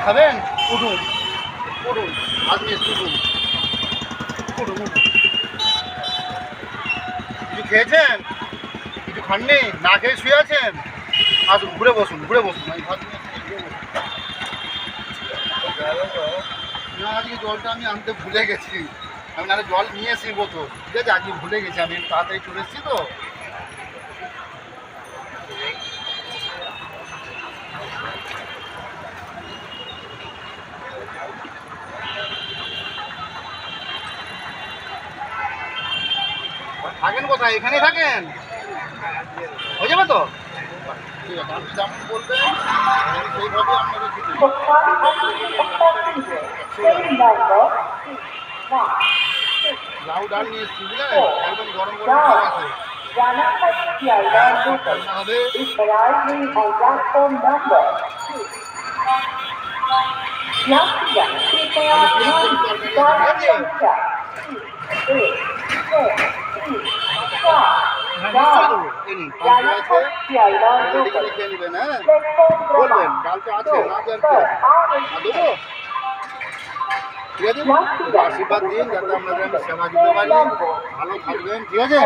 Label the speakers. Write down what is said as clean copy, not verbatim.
Speaker 1: খাবেন? উঠুন উঠুন, হাত নিয়ে উঠুন উঠুন উঠুন। কিছু খেয়েছেন? কিছু খাননি? না খেয়ে শুয়ে আছেন? আসুন, ঘুরে বসুন ঘুরে বসুন। আমি ভাত নিয়ে এসেছি, ঘুরে বসুন। না, আজকে জলটা আমি আনতে ভুলে গেছি। আমি নাহলে জল নিয়ে এসি বোতল, ঠিক আছে? আজকে ভুলে গেছি, আমি তাড়াতাড়ি চলে এসেছি তো। থাকেন কোথায়? এখানেই থাকেন? হয়ে যাবে তো? ঠিক আছে, আপনি যেমন বলবেন আমি সেইভাবে আপনাকে ছুটি দেবো। লাউ ডাল নিয়ে এসছি, বুঝলেন? একদম গরম গরম খাবার আছে। রান্না হবে। খেয়ে নেবেন, হ্যাঁ? বলবেন ডাল তো আছে, না দেবো? ঠিক আছে, আশীর্বাদ দিন যাতে আপনাদের আমি সেবা দিতে পারি, ভালো থাকবেন, ঠিক আছে?